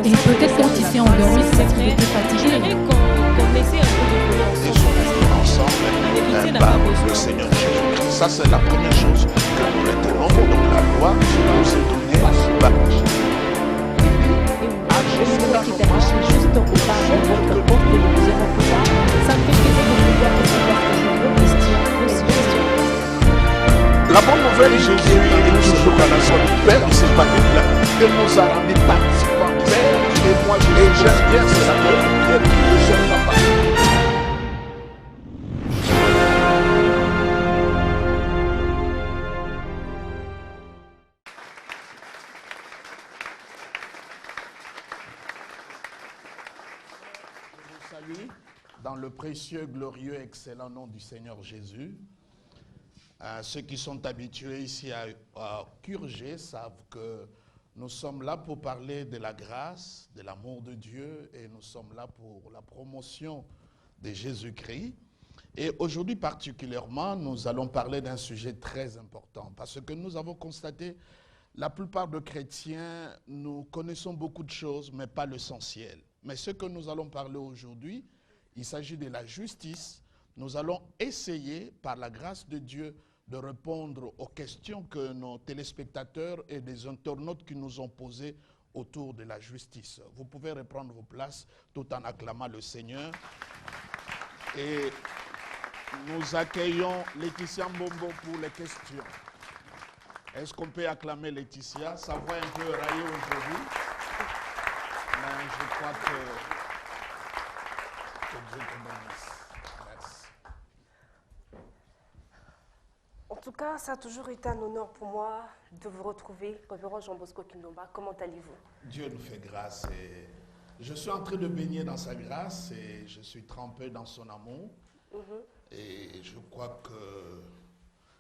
Et peut-être quand il s'est endormi, c'est parce qu'il était fatigué. qu'on essaie un peu de Et sont unis ensemble par le Seigneur Jésus. Ça, c'est la première chose que nous retenons. Donc la loi nous est donnée par qui t'arrache juste au bas de votre porte que nous avons fait là. Ça me fait plaisir de pouvoir recevoir toujours Christian aussi. La bonne nouvelle, Jésus est toujours dans la zone du Père, il ne s'est pas déplacé. Il nous a rendus participants du Père. Et moi, j'aime bien ça. Je n'aime pas. Dans le précieux, glorieux, excellent nom du Seigneur Jésus. Ceux qui sont habitués ici à Curgé savent que nous sommes là pour parler de la grâce, de l'amour de Dieu, et nous sommes là pour la promotion de Jésus-Christ. Et aujourd'hui particulièrement, nous allons parler d'un sujet très important, parce que nous avons constaté, la plupart des chrétiens, nous connaissons beaucoup de choses, mais pas l'essentiel. Mais ce que nous allons parler aujourd'hui, il s'agit de la justice. Nous allons essayer, par la grâce de Dieu, de répondre aux questions que nos téléspectateurs et des internautes qui nous ont posées autour de la justice. Vous pouvez reprendre vos places tout en acclamant le Seigneur. Et nous accueillons Laetitia Mbombo pour les questions. Est-ce qu'on peut acclamer Laetitia? Sa voix est un peu raillée aujourd'hui. Mais je crois que Dieu te bénisse. Merci. En tout cas, ça a toujours été un honneur pour moi de vous retrouver, Révérend Jean Bosco Kindomba. Comment allez-vous? Dieu nous fait grâce et je suis en train de baigner dans sa grâce et je suis trempé dans son amour. Et je crois que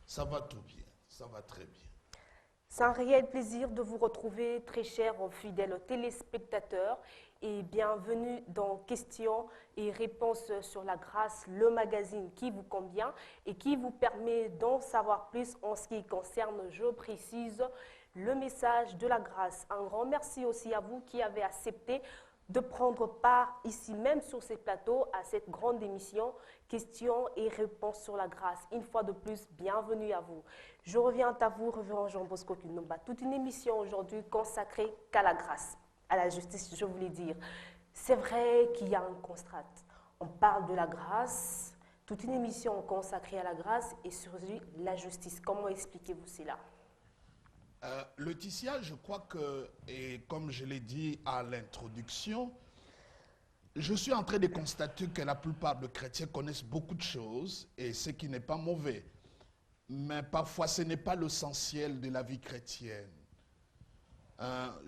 ça va tout bien, ça va très bien. C'est un réel plaisir de vous retrouver, très chers fidèles téléspectateurs, et bienvenue dans Questions et Réponses sur la grâce, le magazine qui vous convient et qui vous permet d'en savoir plus en ce qui concerne, je précise, le message de la grâce. Un grand merci aussi à vous qui avez accepté de prendre part ici même sur ces plateaux à cette grande émission Questions et Réponses sur la grâce. Une fois de plus, bienvenue à vous. Je reviens à vous, Révérend Jean Bosco Kindomba. Toute une émission aujourd'hui consacrée qu'à la grâce, à la justice, je voulais dire. C'est vrai qu'il y a un contraste. On parle de la grâce, toute une émission consacrée à la grâce et surtout la justice. Comment expliquez-vous cela? Laetitia, je crois que, et comme je l'ai dit à l'introduction, je suis en train de constater que la plupart des chrétiens connaissent beaucoup de choses, et ce qui n'est pas mauvais. Mais parfois, ce n'est pas l'essentiel de la vie chrétienne.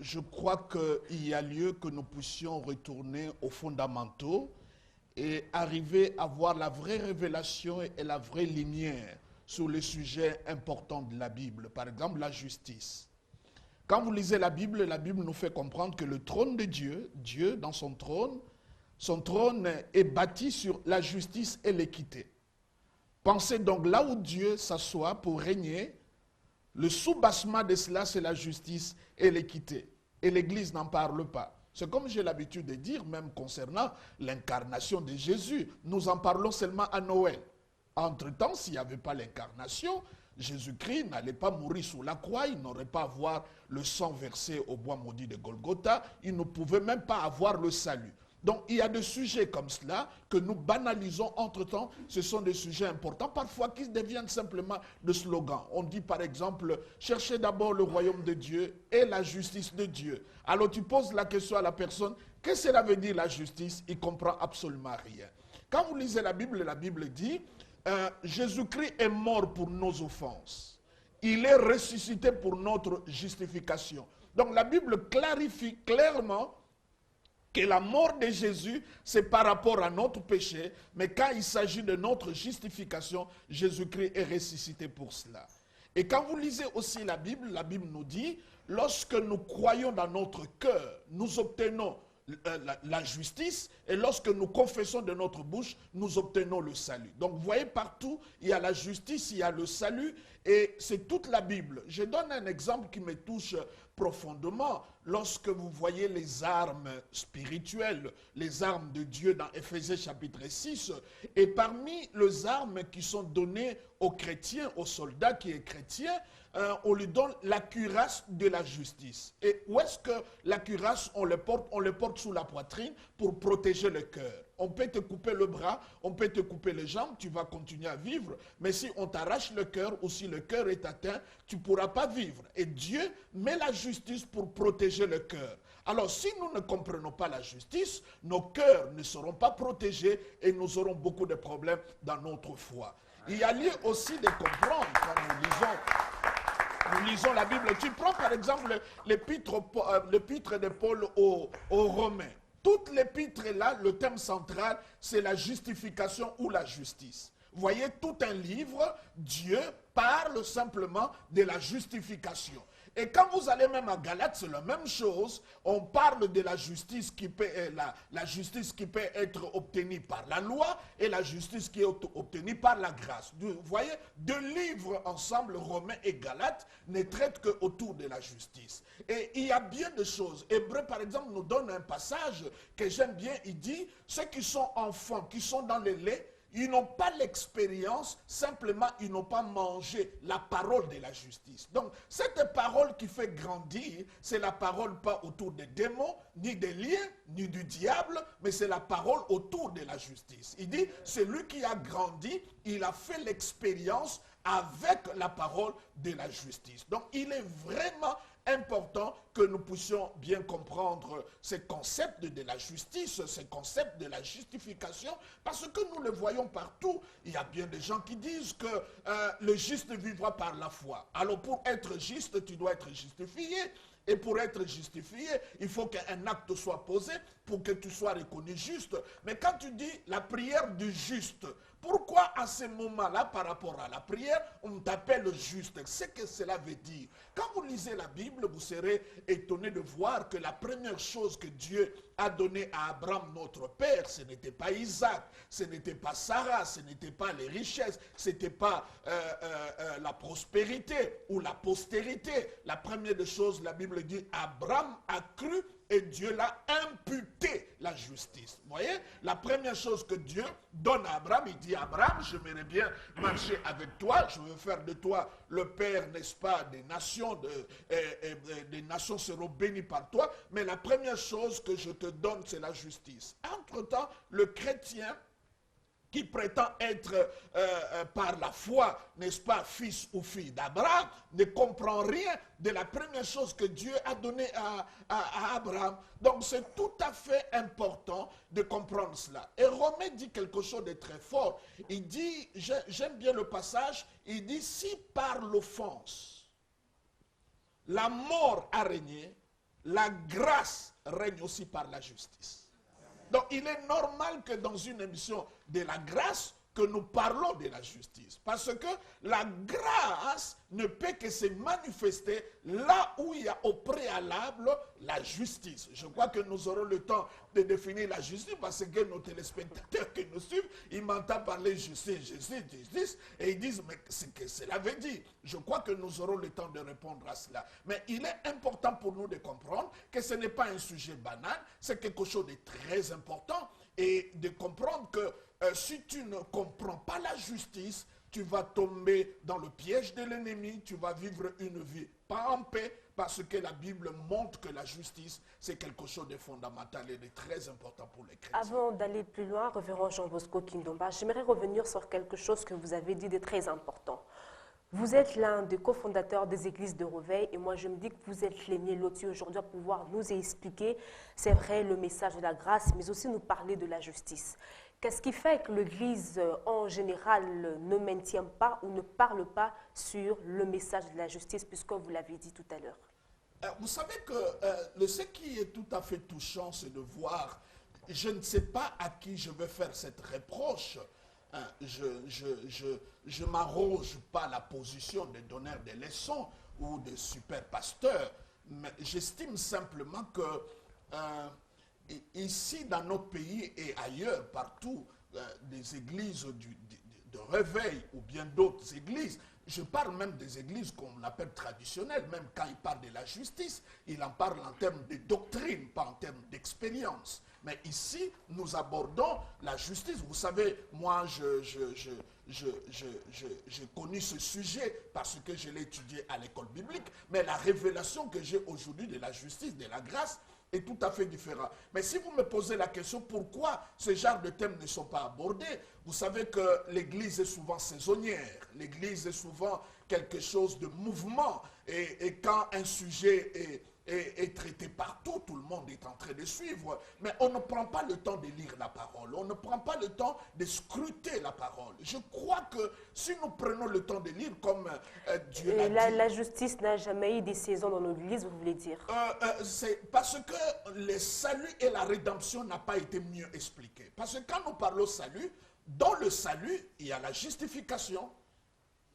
Je crois qu'il y a lieu que nous puissions retourner aux fondamentaux et arriver à voir la vraie révélation et la vraie lumière sur les sujets importants de la Bible. Par exemple, la justice. Quand vous lisez la Bible nous fait comprendre que le trône de Dieu, Dieu dans son trône est bâti sur la justice et l'équité. Pensez donc là où Dieu s'assoit pour régner, le sous-bassement de cela, c'est la justice et l'équité. Et l'Église n'en parle pas. C'est comme j'ai l'habitude de dire, même concernant l'incarnation de Jésus. Nous en parlons seulement à Noël. Entre-temps, s'il n'y avait pas l'incarnation, Jésus-Christ n'allait pas mourir sous la croix, il n'aurait pas à avoir le sang versé au bois maudit de Golgotha, il ne pouvait même pas avoir le salut. Donc il y a des sujets comme cela que nous banalisons entre-temps, ce sont des sujets importants, parfois qui deviennent simplement des slogans. On dit par exemple, cherchez d'abord le royaume de Dieu et la justice de Dieu. Alors tu poses la question à la personne, qu'est-ce que cela veut dire la justice? Il ne comprend absolument rien. Quand vous lisez la Bible dit, Jésus-Christ est mort pour nos offenses. Il est ressuscité pour notre justification. Donc la Bible clarifie clairement que la mort de Jésus, c'est par rapport à notre péché, mais quand il s'agit de notre justification, Jésus-Christ est ressuscité pour cela. Et quand vous lisez aussi la Bible nous dit, lorsque nous croyons dans notre cœur, nous obtenons la justice, et lorsque nous confessons de notre bouche, nous obtenons le salut. Donc vous voyez partout, il y a la justice, il y a le salut, et c'est toute la Bible. Je donne un exemple qui me touche profondément. lorsque vous voyez les armes spirituelles, les armes de Dieu dans Éphésiens chapitre 6, et parmi les armes qui sont données aux chrétiens, aux soldats qui est chrétien, on lui donne la cuirasse de la justice. Et où est-ce que la cuirasse, on le porte sous la poitrine pour protéger le cœur. On peut te couper le bras, on peut te couper les jambes, tu vas continuer à vivre. Mais si on t'arrache le cœur ou si le cœur est atteint, tu ne pourras pas vivre. Et Dieu met la justice pour protéger le cœur. Alors si nous ne comprenons pas la justice, nos cœurs ne seront pas protégés et nous aurons beaucoup de problèmes dans notre foi. Il y a lieu aussi de comprendre quand nous lisons la Bible. Tu prends par exemple l'épître de Paul aux Romains. Toute l'épître est là, le thème central, c'est la justification ou la justice. Vous voyez, tout un livre, Dieu parle simplement de la justification. Et quand vous allez même à Galates, c'est la même chose. On parle de la justice qui peut, la justice qui peut être obtenue par la loi et la justice qui est obtenue par la grâce. Vous voyez, deux livres ensemble, Romains et Galates, ne traitent qu'autour de la justice. Et il y a bien de choses. Hébreu, par exemple, nous donne un passage que j'aime bien. Il dit, ceux qui sont enfants, qui sont dans le lait, ils n'ont pas l'expérience, simplement ils n'ont pas mangé la parole de la justice. Donc cette parole qui fait grandir, c'est la parole pas autour des démons, ni des liens, ni du diable, mais c'est la parole autour de la justice. Il dit, celui qui a grandi, il a fait l'expérience avec la parole de la justice. Donc il est vraiment important que nous puissions bien comprendre ces concepts de la justice, ces concepts de la justification, parce que nous le voyons partout. Il y a bien des gens qui disent que le juste vivra par la foi. Alors pour être juste, tu dois être justifié. Et pour être justifié, il faut qu'un acte soit posé pour que tu sois reconnu juste. Mais quand tu dis la prière du juste, pourquoi à ce moment-là, par rapport à la prière, on t'appelle juste? C'est que cela veut dire. Quand vous lisez la Bible, vous serez étonné de voir que la première chose que Dieu a donnée à Abraham, notre père, ce n'était pas Isaac, ce n'était pas Sarah, ce n'était pas les richesses, ce n'était pas la prospérité ou la postérité. La première des choses, la Bible dit, Abraham a cru et Dieu l'a imputé la justice. Vous voyez, la première chose que Dieu donne à Abraham, il dit, Abraham, j'aimerais bien marcher avec toi, je veux faire de toi le père, n'est-ce pas, des nations, des nations seront bénies par toi, mais la première chose que je te donne, c'est la justice. Entre-temps, le chrétien qui prétend être par la foi, n'est-ce pas, fils ou fille d'Abraham, ne comprend rien de la première chose que Dieu a donnée à Abraham. Donc c'est tout à fait important de comprendre cela. Et Romain dit quelque chose de très fort. Il dit, j'aime bien le passage, il dit, si par l'offense, la mort a régné, la grâce règne aussi par la justice. Donc il est normal que dans une émission de la grâce, que nous parlons de la justice. Parce que la grâce ne peut que se manifester là où il y a au préalable la justice. Je crois que nous aurons le temps de définir la justice parce que nos téléspectateurs qui nous suivent, ils m'entendent parler justice, et ils disent, mais c'est que cela veut dire. Je crois que nous aurons le temps de répondre à cela. Mais il est important pour nous de comprendre que ce n'est pas un sujet banal, c'est quelque chose de très important et de comprendre que si tu ne comprends pas la justice, tu vas tomber dans le piège de l'ennemi, tu vas vivre une vie pas en paix, parce que la Bible montre que la justice, c'est quelque chose de fondamental et de très important pour les chrétiens. Avant d'aller plus loin, révérend Jean Bosco Kindomba, j'aimerais revenir sur quelque chose que vous avez dit de très important. Vous êtes l'un des cofondateurs des églises de Réveil et moi je me dis que vous êtes les mieux lotis aujourd'hui à pouvoir nous expliquer, c'est vrai, le message de la grâce, mais aussi nous parler de la justice. Qu'est-ce qui fait que l'Église en général ne maintient pas ou ne parle pas sur le message de la justice, puisque vous l'avez dit tout à l'heure? Vous savez que ce qui est tout à fait touchant, c'est de voir, je ne sais pas à qui je vais faire cette reproche. Je ne m'arroge pas la position de donneur de leçons ou de super pasteur, mais j'estime simplement que ici dans notre pays et ailleurs, partout, des églises de réveil ou bien d'autres églises Je parle même des églises qu'on appelle traditionnelles, même quand il parle de la justice, il en parle en termes de doctrine, pas en termes d'expérience. Mais ici, nous abordons la justice. Vous savez, moi, j'ai connu ce sujet parce que je l'ai étudié à l'école biblique, mais la révélation que j'ai aujourd'hui de la justice, de la grâce, est tout à fait différent. Mais si vous me posez la question pourquoi ce genre de thèmes ne sont pas abordés, vous savez que l'Église est souvent saisonnière, l'Église est souvent quelque chose de mouvement, et quand un sujet est traité partout, tout le monde est en train de suivre, mais on ne prend pas le temps de lire la parole, on ne prend pas le temps de scruter la parole. Je crois que si nous prenons le temps de lire comme Dieu l'a dit... La justice n'a jamais eu des saisons dans nos églises, vous voulez dire? C'est parce que le salut et la rédemption n'ont pas été mieux expliqués. Parce que quand nous parlons salut, dans le salut, il y a la justification,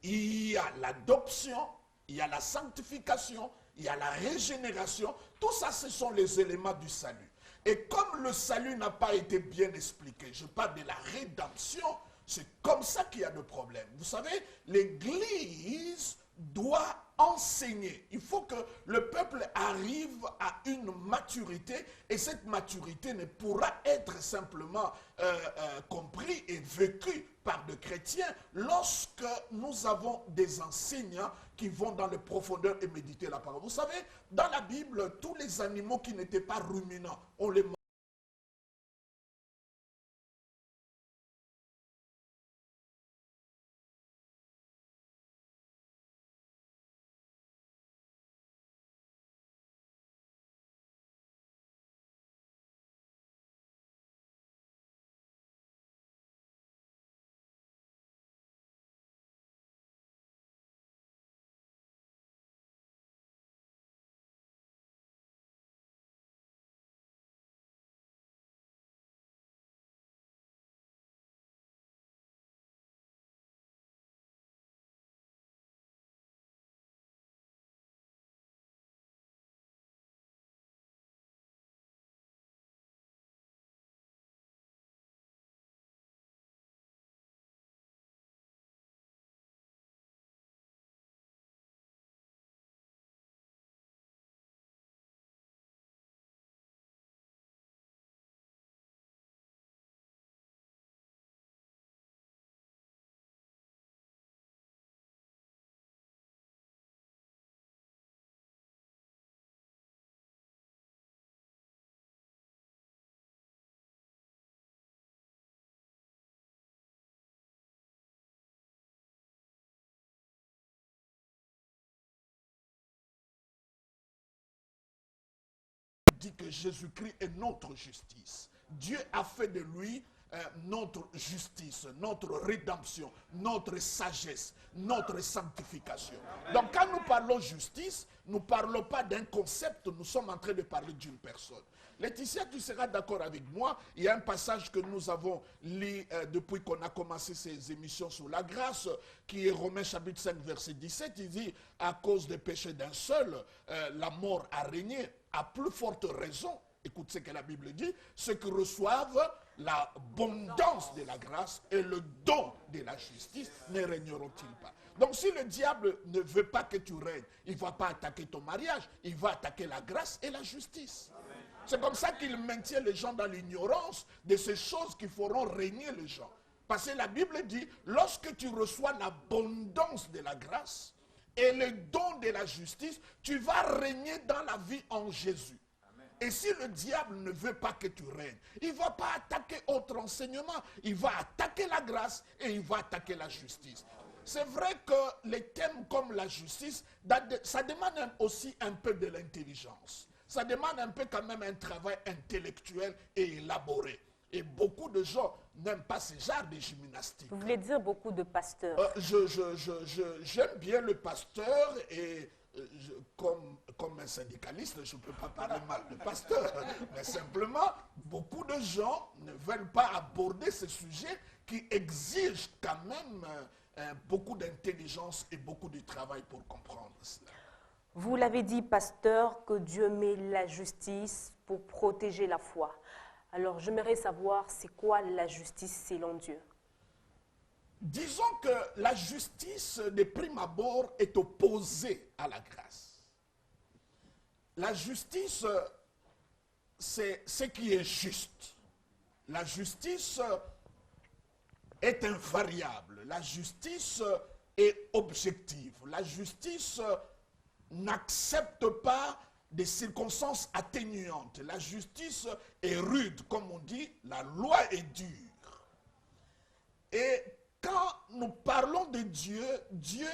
il y a l'adoption, il y a la sanctification, il y a la régénération. Tout ça, ce sont les éléments du salut. Et comme le salut n'a pas été bien expliqué, je parle de la rédemption, c'est comme ça qu'il y a de problèmes. Vous savez, l'Église doit enseigner. Il faut que le peuple arrive à une maturité, et cette maturité ne pourra être simplement compris et vécu par des chrétiens lorsque nous avons des enseignants qui vont dans les profondeurs et méditer la parole. Vous savez, dans la Bible, tous les animaux qui n'étaient pas ruminants, on les dit que Jésus-Christ est notre justice. Dieu a fait de lui notre justice, notre rédemption, notre sagesse, notre sanctification. Donc quand nous parlons justice, nous ne parlons pas d'un concept, nous sommes en train de parler d'une personne. Laetitia, tu seras d'accord avec moi, il y a un passage que nous avons lu depuis qu'on a commencé ces émissions sur la grâce, qui est Romains chapitre 5 verset 17, il dit « À cause des péchés d'un seul, la mort a régné, à plus forte raison, écoute ce que la Bible dit, ceux qui reçoivent l'abondance de la grâce et le don de la justice ne régneront-ils pas ?» Donc si le diable ne veut pas que tu règnes, il ne va pas attaquer ton mariage, il va attaquer la grâce et la justice. C'est comme ça qu'il maintient les gens dans l'ignorance de ces choses qui feront régner les gens. Parce que la Bible dit, lorsque tu reçois l'abondance de la grâce et le don de la justice, tu vas régner dans la vie en Jésus. Et si le diable ne veut pas que tu règnes, il ne va pas attaquer autre enseignement, il va attaquer la grâce et il va attaquer la justice. C'est vrai que les thèmes comme la justice, ça demande aussi un peu de l'intelligence. Ça demande un peu quand même un travail intellectuel et élaboré. Et beaucoup de gens n'aiment pas ce genre de gymnastique. Vous voulez dire beaucoup de pasteurs? J'aime bien le pasteur et comme un syndicaliste, je ne peux pas parler mal de pasteur. Mais simplement, beaucoup de gens ne veulent pas aborder ce sujet qui exige quand même beaucoup d'intelligence et beaucoup de travail pour comprendre cela. Vous l'avez dit, pasteur, que Dieu met la justice pour protéger la foi. Alors, j'aimerais savoir, c'est quoi la justice selon Dieu? disons que la justice de prime abord est opposée à la grâce. La justice, c'est ce qui est juste. La justice est invariable. La justice est objective. La justice n'accepte pas des circonstances atténuantes. La justice est rude, comme on dit, la loi est dure. Et quand nous parlons de Dieu, Dieu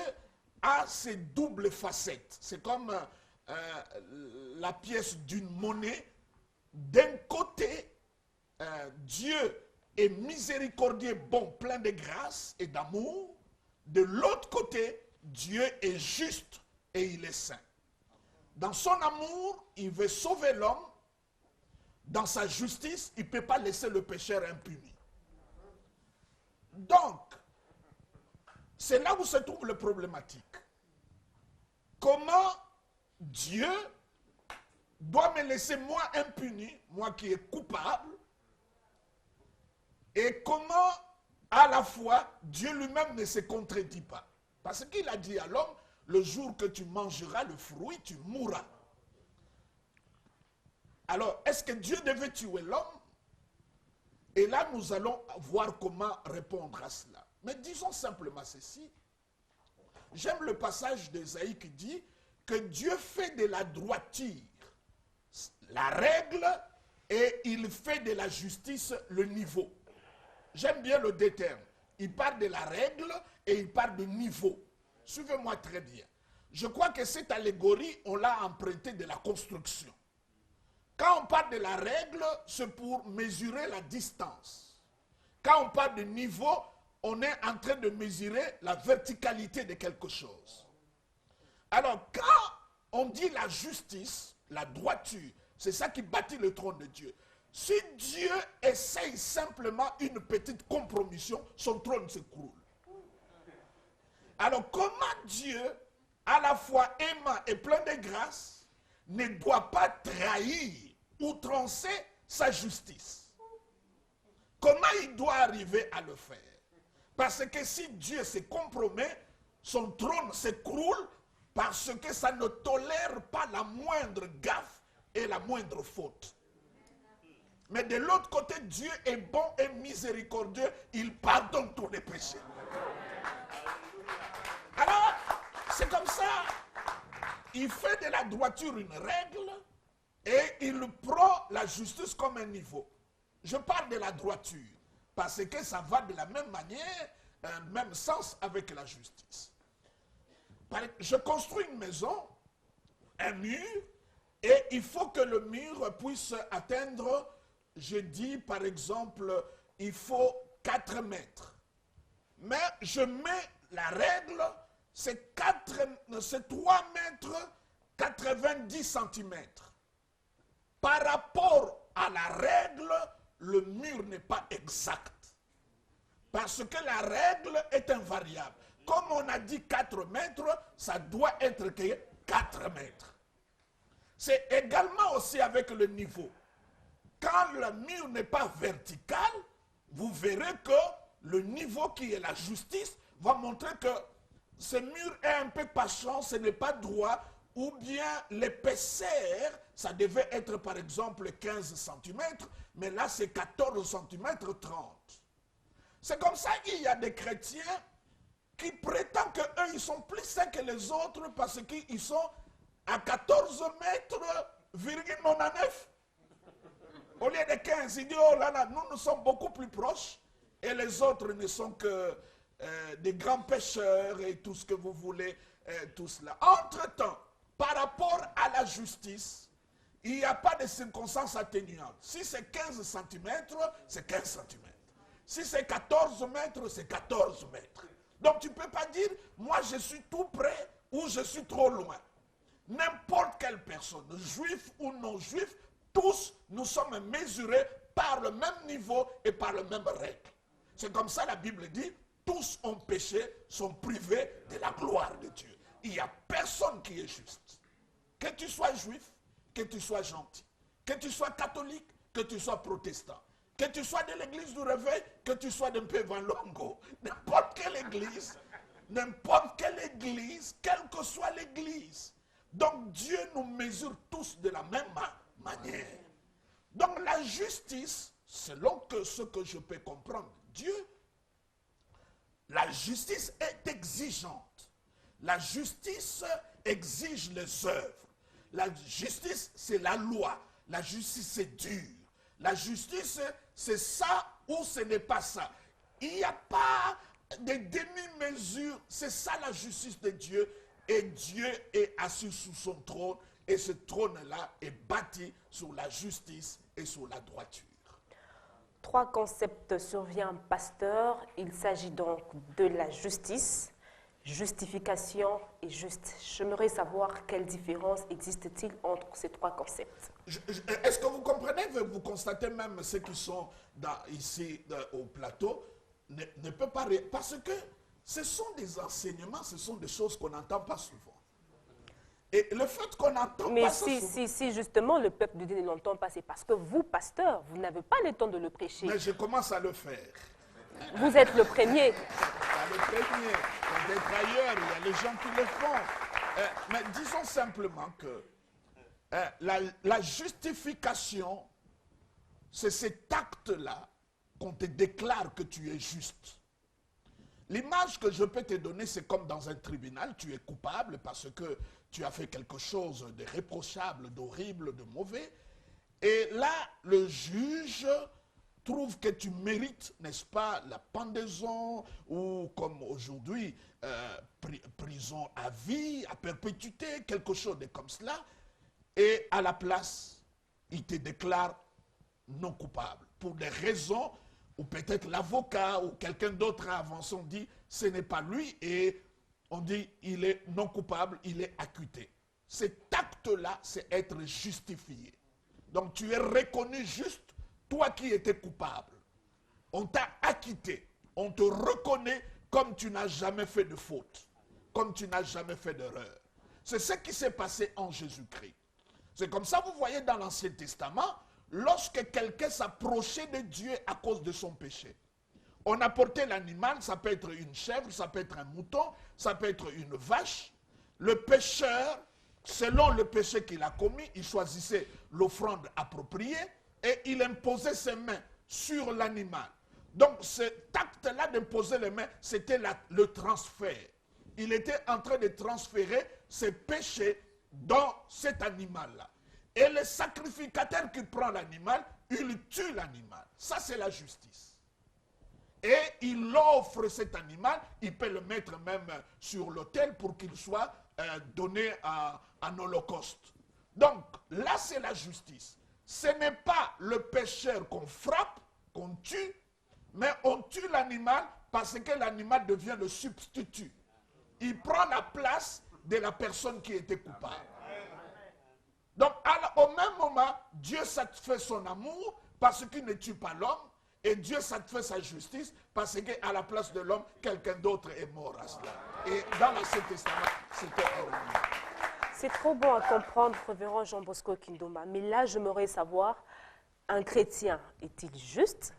a ses doubles facettes. C'est comme la pièce d'une monnaie. D'un côté, Dieu est miséricordieux, bon, plein de grâce et d'amour. De l'autre côté, Dieu est juste et il est saint. Dans son amour, il veut sauver l'homme. Dans sa justice, il ne peut pas laisser le pécheur impuni. Donc, c'est là où se trouve le problématique. Comment Dieu doit me laisser moi impuni, moi qui est coupable, et comment à la fois Dieu lui-même ne se contredit pas. Parce qu'il a dit à l'homme, le jour que tu mangeras le fruit, tu mourras. Alors, est-ce que Dieu devait tuer l'homme? Et là, nous allons voir comment répondre à cela. Mais disons simplement ceci. J'aime le passage d'Ésaïe qui dit que Dieu fait de la droiture la règle et il fait de la justice le niveau. J'aime bien le deux termes. Il parle de la règle et il parle de niveau. Suivez-moi très bien. Je crois que cette allégorie, on l'a empruntée de la construction. Quand on parle de la règle, c'est pour mesurer la distance. Quand on parle de niveau, on est en train de mesurer la verticalité de quelque chose. Alors, quand on dit la justice, la droiture, c'est ça qui bâtit le trône de Dieu. Si Dieu essaye simplement une petite compromission, son trône s'écroule. Alors, comment Dieu, à la fois aimant et plein de grâce, ne doit pas trahir, outrancer sa justice? Comment il doit arriver à le faire? Parce que si Dieu se compromet, son trône s'écroule parce que ça ne tolère pas la moindre gaffe et la moindre faute. Mais de l'autre côté, Dieu est bon et miséricordieux, il pardonne tous les péchés. Alors, c'est comme ça, il fait de la droiture une règle et il prend la justice comme un niveau. Je parle de la droiture parce que ça va de la même manière, même sens avec la justice. Je construis une maison, un mur, et il faut que le mur puisse atteindre, je dis par exemple, il faut 4 mètres. Mais je mets la règle, c'est 3 mètres 90 centimètres. Par rapport à la règle, le mur n'est pas exact. Parce que la règle est invariable. Comme on a dit 4 mètres, ça doit être 4 mètres. C'est également aussi avec le niveau. Quand le mur n'est pas vertical, vous verrez que le niveau qui est la justice va montrer que ce mur est un peu penchant, ce n'est pas droit, ou bien l'épaisseur, ça devait être par exemple 15 cm, mais là c'est 14 cm 30. C'est comme ça qu'il y a des chrétiens qui prétendent qu'eux, ils sont plus sains que les autres parce qu'ils sont à 14 mètres, 99. Au lieu de 15, ils disent, oh là là, nous sommes beaucoup plus proches et les autres ne sont que des grands pécheurs et tout ce que vous voulez, tout cela. Entre-temps, par rapport à la justice, il n'y a pas de circonstances atténuantes. Si c'est 15 cm, c'est 15 cm. Si c'est 14 mètres, c'est 14 mètres. Donc tu ne peux pas dire, moi je suis tout près ou je suis trop loin. N'importe quelle personne, juif ou non juif, tous nous sommes mesurés par le même niveau et par la même règle. C'est comme ça la Bible dit, tous ont péché, sont privés de la gloire de Dieu. Il n'y a personne qui est juste. Que tu sois juif, que tu sois gentil, que tu sois catholique, que tu sois protestant, Que tu sois de l'église du réveil, que tu sois d'un peu Longo, n'importe quelle église, quelle que soit l'église. Donc Dieu nous mesure tous de la même manière. Donc la justice, selon ce que je peux comprendre, Dieu, la justice est exigeante. La justice exige les œuvres. La justice, c'est la loi. La justice, c'est dur. La justice, c'est ça ou ce n'est pas ça. Il n'y a pas de demi-mesure. C'est ça la justice de Dieu. Et Dieu est assis sous son trône. Et ce trône-là est bâti sur la justice et sur la droiture. 3 concepts surviennent, pasteur. Il s'agit donc de la justice, justification et juste. J'aimerais savoir quelle différence existe-t-il entre ces 3 concepts. Est-ce que vous comprenez, vous constatez même ceux qui sont ici au plateau, ne peut pas... Parce que ce sont des enseignements, ce sont des choses qu'on n'entend pas souvent. Et le fait qu'on n'entend pas souvent... Mais si justement le peuple de Dieu ne l'entend pas, c'est parce que vous, pasteur, vous n'avez pas le temps de le prêcher. Mais je commence à le faire. Vous êtes le premier. Le premier. Peut-être ailleurs, il y a les gens qui le font. Mais disons simplement que la justification, c'est cet acte-là qu'on te déclare que tu es juste. L'image que je peux te donner, c'est comme dans un tribunal, tu es coupable parce que tu as fait quelque chose de réprochable, d'horrible, de mauvais. Et là, le juge trouve que tu mérites, n'est-ce pas, la pendaison ou comme aujourd'hui, prison à vie, à perpétuité, quelque chose de comme cela. Et à la place, il te déclare non coupable. Pour des raisons, ou peut-être l'avocat ou quelqu'un d'autre a avancé, on dit ce n'est pas lui et on dit il est non coupable, il est acquitté. Cet acte-là, c'est être justifié. Donc tu es reconnu juste, toi qui étais coupable. On t'a acquitté, on te reconnaît comme tu n'as jamais fait de faute, comme tu n'as jamais fait d'erreur. C'est ce qui s'est passé en Jésus-Christ. C'est comme ça, vous voyez dans l'Ancien Testament, lorsque quelqu'un s'approchait de Dieu à cause de son péché. On apportait l'animal, ça peut être une chèvre, ça peut être un mouton, ça peut être une vache. Le pécheur, selon le péché qu'il a commis, il choisissait l'offrande appropriée et il imposait ses mains sur l'animal. Donc cet acte-là d'imposer les mains, c'était le transfert. Il était en train de transférer ses péchés dans cet animal-là. Et le sacrificateur qui prend l'animal, il tue l'animal. Ça, c'est la justice. Et il offre cet animal, il peut le mettre même sur l'autel pour qu'il soit donné en holocauste. Donc, là, c'est la justice. Ce n'est pas le pécheur qu'on frappe, qu'on tue, mais on tue l'animal parce que l'animal devient le substitut. Il prend la place de la personne qui était coupable. Donc, au même moment, Dieu satisfait son amour parce qu'il ne tue pas l'homme, et Dieu satisfait sa justice parce qu'à la place de l'homme, quelqu'un d'autre est mort à cela. Et dans l'Ancien Testament, c'était erroné. C'est trop bon à comprendre, révérend Jean Bosco Kindoma. Mais là, j'aimerais savoir, un chrétien est-il juste?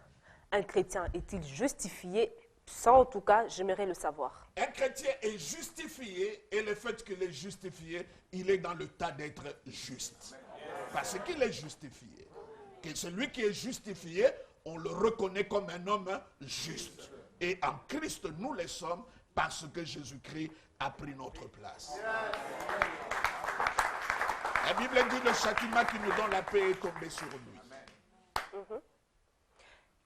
Un chrétien est-il justifié? Ça, en tout cas, j'aimerais le savoir. Un chrétien est justifié, et le fait qu'il est justifié, il est dans le tas d'être juste. Parce qu'il est justifié. Que celui qui est justifié, on le reconnaît comme un homme juste. Et en Christ, nous le sommes parce que Jésus-Christ a pris notre place. La Bible dit le châtiment qui nous donne la paix est tombé sur lui.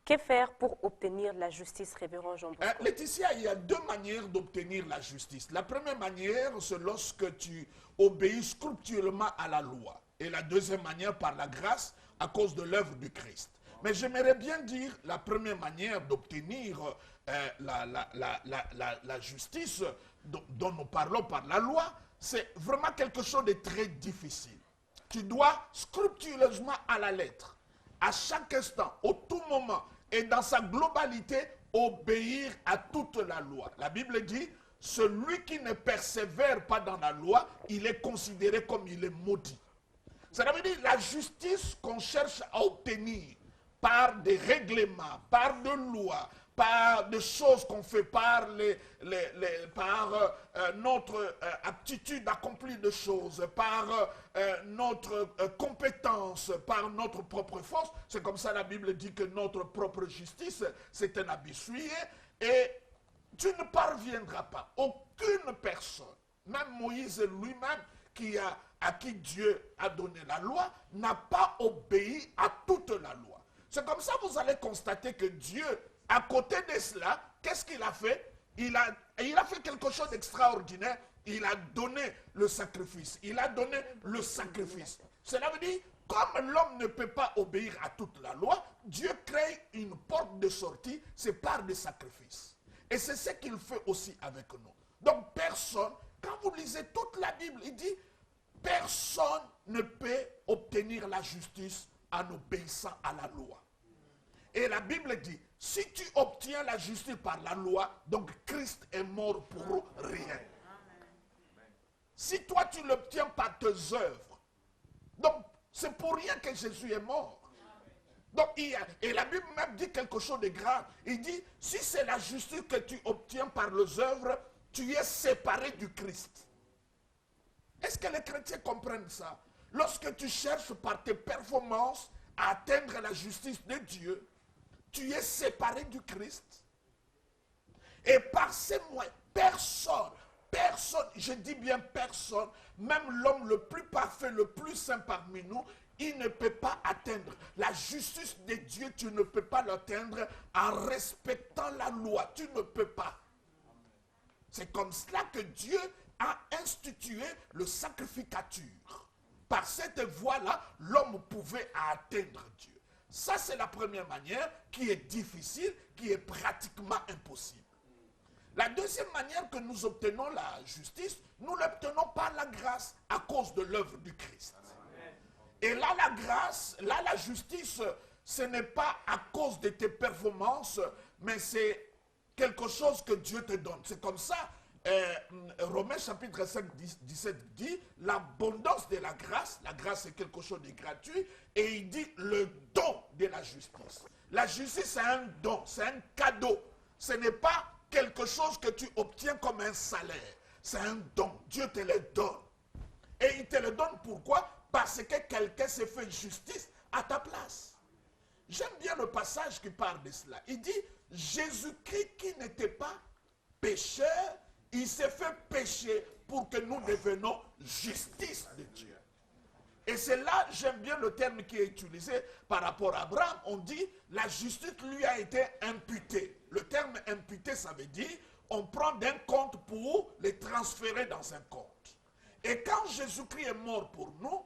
Que faire pour obtenir la justice, révérend Jean Bosco? Laetitia, il y a 2 manières d'obtenir la justice. La première manière, c'est lorsque tu obéis scrupuleusement à la loi. Et la deuxième manière, par la grâce, à cause de l'œuvre du Christ. Mais j'aimerais bien dire la première manière d'obtenir la justice dont nous parlons par la loi, c'est vraiment quelque chose de très difficile. Tu dois scrupuleusement à la lettre, à chaque instant, au tout moment, et dans sa globalité, obéir à toute la loi. La Bible dit, celui qui ne persévère pas dans la loi, il est considéré comme il est maudit. Ça veut dire la justice qu'on cherche à obtenir par des règlements, par de lois, par des choses qu'on fait, par, notre aptitude d'accomplir des choses, par notre compétence, par notre propre force. C'est comme ça la Bible dit que notre propre justice, c'est un habit souillé. Et tu ne parviendras pas. Aucune personne, même Moïse lui-même, à qui Dieu a donné la loi, n'a pas obéi à toute la loi. C'est comme ça que vous allez constater que Dieu, à côté de cela, qu'est-ce qu'il a fait? Il a fait quelque chose d'extraordinaire. Il a donné le sacrifice. Il a donné le sacrifice. Cela veut dire, comme l'homme ne peut pas obéir à toute la loi, Dieu crée une porte de sortie, c'est par des sacrifices. Et c'est ce qu'il fait aussi avec nous. Donc personne, quand vous lisez toute la Bible, il dit, personne ne peut obtenir la justice en obéissant à la loi. Et la Bible dit, si tu obtiens la justice par la loi, donc Christ est mort pour rien. Si toi tu l'obtiens par tes œuvres, donc c'est pour rien que Jésus est mort. Donc, et la Bible même dit quelque chose de grave. Il dit, si c'est la justice que tu obtiens par les œuvres, tu es séparé du Christ. Est-ce que les chrétiens comprennent ça? Lorsque tu cherches par tes performances à atteindre la justice de Dieu, tu es séparé du Christ. Et par ces moyens, personne, je dis bien personne, même l'homme le plus parfait, le plus saint parmi nous, il ne peut pas atteindre la justice de Dieu. Tu ne peux pas l'atteindre en respectant la loi. Tu ne peux pas. C'est comme cela que Dieu a institué le sacrificature. Par cette voie-là, l'homme pouvait atteindre Dieu. Ça, c'est la première manière qui est difficile, qui est pratiquement impossible. La deuxième manière que nous obtenons la justice, nous l'obtenons par la grâce à cause de l'œuvre du Christ. Et là, la grâce, là, la justice, ce n'est pas à cause de tes performances, mais c'est quelque chose que Dieu te donne. C'est comme ça, Romains chapitre 5, 17 dit, l'abondance de la grâce c'est quelque chose de gratuit, et il dit le don de la justice. La justice, c'est un don, c'est un cadeau. Ce n'est pas quelque chose que tu obtiens comme un salaire. C'est un don. Dieu te le donne. Et il te le donne pourquoi? Parce que quelqu'un s'est fait justice à ta place. J'aime bien le passage qui parle de cela. Il dit, Jésus-Christ qui n'était pas pécheur, il s'est fait pécher pour que nous devenions justice de Dieu. Et c'est là, j'aime bien le terme qui est utilisé par rapport à Abraham. On dit, la justice lui a été imputée. Le terme imputé, ça veut dire, on prend d'un compte pour les transférer dans un compte. Et quand Jésus-Christ est mort pour nous,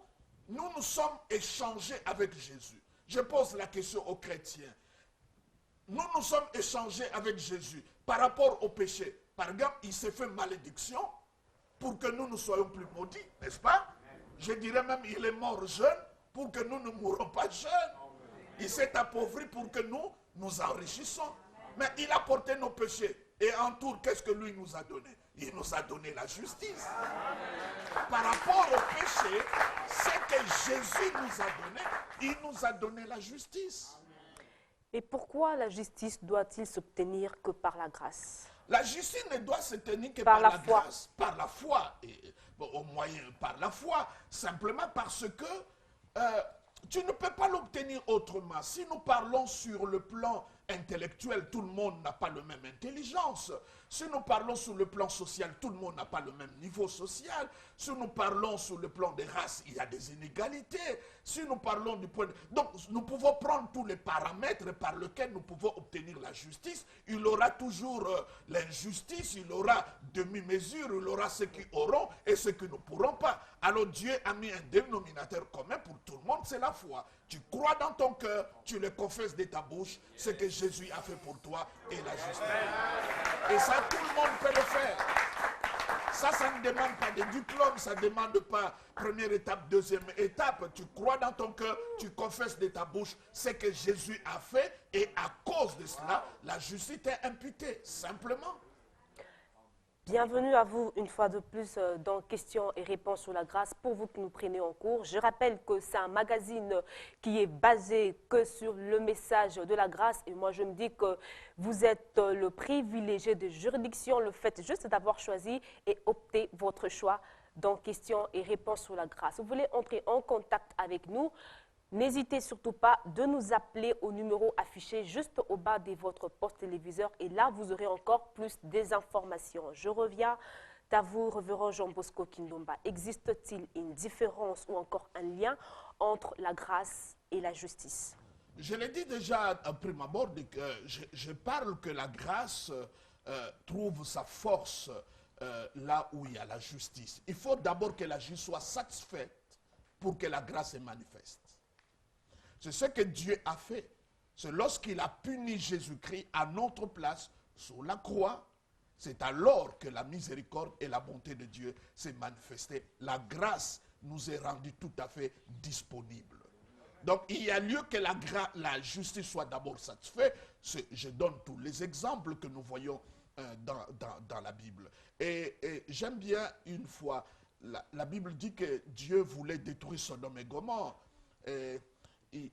nous sommes échangés avec Jésus. Je pose la question aux chrétiens. Nous sommes échangés avec Jésus par rapport au péché. Par exemple, il s'est fait malédiction pour que nous soyons plus maudits, n'est-ce pas? Je dirais même il est mort jeune pour que nous ne mourons pas jeunes. Il s'est appauvri pour que nous enrichissons. Mais il a porté nos péchés. Et en tour, qu'est-ce que lui nous a donné? Il nous a donné la justice. Par rapport au péché, ce que Jésus nous a donné, il nous a donné la justice. Et pourquoi la justice doit-il s'obtenir que par la grâce? La justice ne doit se tenir que par la grâce, par la foi, et, au moyen par la foi, simplement parce que tu ne peux pas l'obtenir autrement. Si nous parlons sur le plan intellectuel, tout le monde n'a pas la même intelligence. Si nous parlons sur le plan social, tout le monde n'a pas le même niveau social. Si nous parlons sur le plan des races, il y a des inégalités. Si nous parlons du point de... Donc, nous pouvons prendre tous les paramètres par lesquels nous pouvons obtenir la justice. Il y aura toujours l'injustice, il y aura demi-mesure, il y aura ceux qui auront et ceux qui ne pourront pas. Alors Dieu a mis un dénominateur commun pour tout le monde, c'est la foi. Tu crois dans ton cœur, tu le confesses de ta bouche, ce que Jésus a fait pour toi et la justice. Et ça, tout le monde peut le faire. Ça ne demande pas de diplôme, ça ne demande pas première étape, deuxième étape. Tu crois dans ton cœur, tu confesses de ta bouche ce que Jésus a fait et à cause de cela, la justice est imputée, simplement. Bienvenue à vous une fois de plus dans Questions et réponses sur la grâce pour vous qui nous prenez en cours. Je rappelle que c'est un magazine qui est basé que sur le message de la grâce et moi je me dis que vous êtes le privilégié de juridiction, le fait juste d'avoir choisi et opté votre choix dans Questions et réponses sur la grâce. Vous voulez entrer en contact avec nous? N'hésitez surtout pas de nous appeler au numéro affiché juste au bas de votre poste téléviseur et là, vous aurez encore plus des informations. Je reviens à vous, révérend Jean Bosco Kindomba. Existe-t-il une différence ou encore un lien entre la grâce et la justice? Je l'ai dit déjà à prime abord, que je parle que la grâce trouve sa force là où il y a la justice. Il faut d'abord que la justice soit satisfaite pour que la grâce se manifeste. C'est ce que Dieu a fait. C'est lorsqu'il a puni Jésus-Christ à notre place sur la croix. C'est alors que la miséricorde et la bonté de Dieu s'est manifestée. La grâce nous est rendue tout à fait disponible. Donc il y a lieu que la justice soit d'abord satisfaite. Je donne tous les exemples que nous voyons dans la Bible. Et j'aime bien une fois, la Bible dit que Dieu voulait détruire Sodome et Gomorrhe.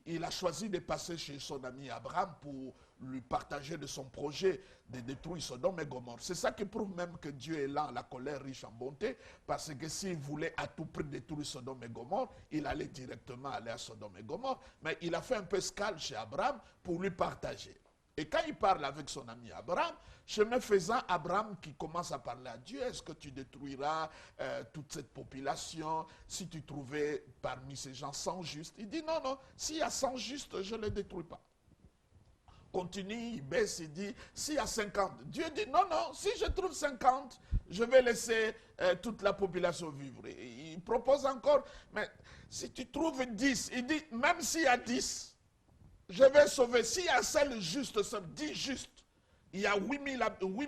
Il a choisi de passer chez son ami Abraham pour lui partager de son projet de détruire Sodome et Gomorrhe. C'est ça qui prouve même que Dieu est lent, la colère, riche en bonté, parce que s'il voulait à tout prix détruire Sodome et Gomorrhe, il allait directement aller à Sodome et Gomorrhe. Mais il a fait un peu escale chez Abraham pour lui partager. Et quand il parle avec son ami Abraham, chemin faisant, Abraham qui commence à parler à Dieu, est-ce que tu détruiras toute cette population si tu trouvais parmi ces gens 100 justes? Il dit non, non, s'il y a 100 justes, je ne les détruis pas. Continue, il baisse, il dit, s'il y a 50, Dieu dit non, non, si je trouve 50, je vais laisser toute la population vivre. Et il propose encore, mais si tu trouves 10, il dit, même s'il y a 10, je vais sauver. S'il y a seul juste, 10 justes, il y a 8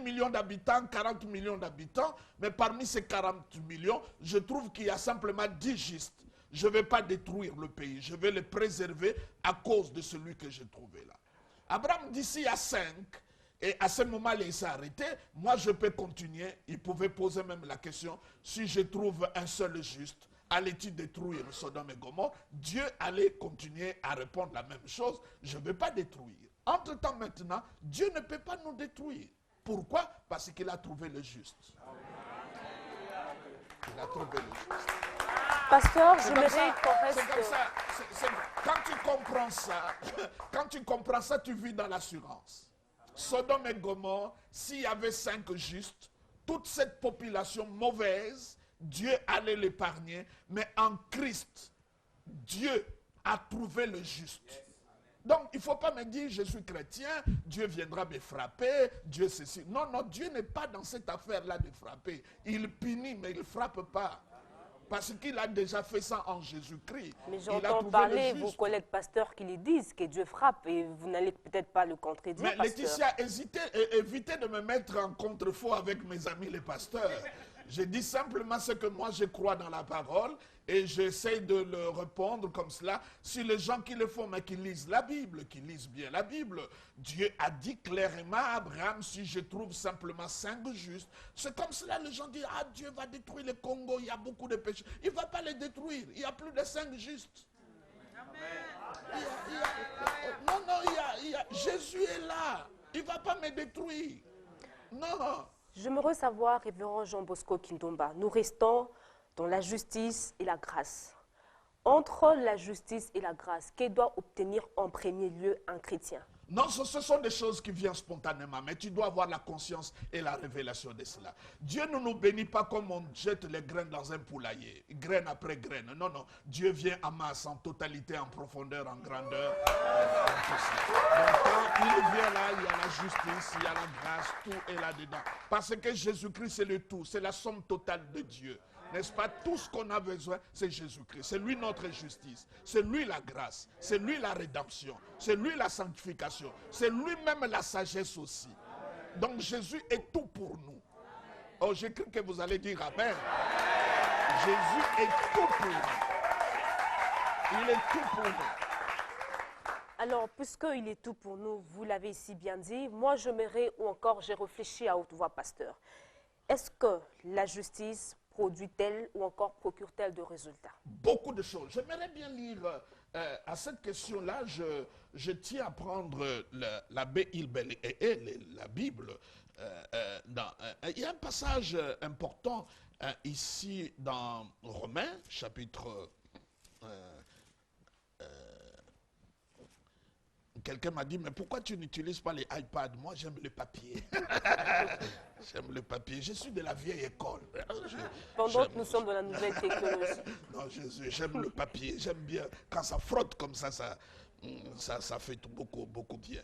millions d'habitants, 40 millions d'habitants, mais parmi ces 40 millions, je trouve qu'il y a simplement 10 justes. Je ne vais pas détruire le pays, je vais le préserver à cause de celui que j'ai trouvé là. Abraham dit s'il y a 5, et à ce moment il s'est arrêté, moi je peux continuer. Il pouvait poser même la question, si je trouve un seul juste, allait-il détruire Sodome et Gomorrhe? Dieu allait continuer à répondre la même chose. Je ne vais pas détruire. Entre-temps maintenant, Dieu ne peut pas nous détruire. Pourquoi? Parce qu'il a trouvé le juste. Il a trouvé le juste. Pasteur, j'aimerais qu'on reste... C'est comme ça. Quand tu comprends ça, tu vis dans l'assurance. Sodome et Gomorrhe, s'il y avait 5 justes, toute cette population mauvaise, Dieu allait l'épargner, mais en Christ, Dieu a trouvé le juste. Donc, il ne faut pas me dire, je suis chrétien, Dieu viendra me frapper, Dieu ceci. Non, non, Dieu n'est pas dans cette affaire-là de frapper. Il punit, mais il ne frappe pas. Parce qu'il a déjà fait ça en Jésus-Christ. Mais j'entends parler vos collègues pasteurs qui les disent que Dieu frappe et vous n'allez peut-être pas le contredire, mais pasteur. Laetitia, évitez de me mettre en contre-faux avec mes amis les pasteurs. Je dis simplement ce que moi je crois dans la parole et j'essaie de le répondre comme cela. Si les gens qui le font, mais qui lisent la Bible, qui lisent bien la Bible, Dieu a dit clairement à Abraham, si je trouve simplement 5 justes, c'est comme cela les gens disent, ah Dieu va détruire le Congo, il y a beaucoup de péchés. Il ne va pas les détruire, il y a plus de 5 justes. Jésus est là, il ne va pas me détruire. Non. J'aimerais savoir, révérend Jean Bosco Kindomba, nous restons dans la justice et la grâce. Entre la justice et la grâce, que doit obtenir en premier lieu un chrétien? Non, ce sont des choses qui viennent spontanément, mais tu dois avoir la conscience et la révélation de cela. Dieu ne nous bénit pas comme on jette les graines dans un poulailler, graine après graine. Non, non, Dieu vient en masse, en totalité, en profondeur, en grandeur. Donc, quand il vient là, il y a la justice, il y a la grâce, tout est là-dedans. Parce que Jésus-Christ, c'est le tout, c'est la somme totale de Dieu. N'est-ce pas? Tout ce qu'on a besoin, c'est Jésus-Christ. C'est lui notre justice. C'est lui la grâce. C'est lui la rédemption. C'est lui la sanctification. C'est lui-même la sagesse aussi. Donc Jésus est tout pour nous. Oh, j'ai cru que vous allez dire Amen. Jésus est tout pour nous. Il est tout pour nous. Alors, puisqu'il est tout pour nous, vous l'avez si bien dit, moi j'aimerais, ou encore j'ai réfléchi à haute voix, pasteur. est-ce que la justice produit-elle ou encore procure-t-elle de résultats? Beaucoup de choses. J'aimerais bien lire à cette question-là, je tiens à prendre l'abbé Hilbert et la Bible. Il y a un passage important ici dans Romains, chapitre... Quelqu'un m'a dit, mais pourquoi tu n'utilises pas les iPads? Moi, j'aime le papier. J'aime le papier. Je suis de la vieille école. Pendant que nous sommes dans la nouvelle technologie. Non, j'aime le papier. J'aime bien. Quand ça frotte comme ça fait beaucoup bien.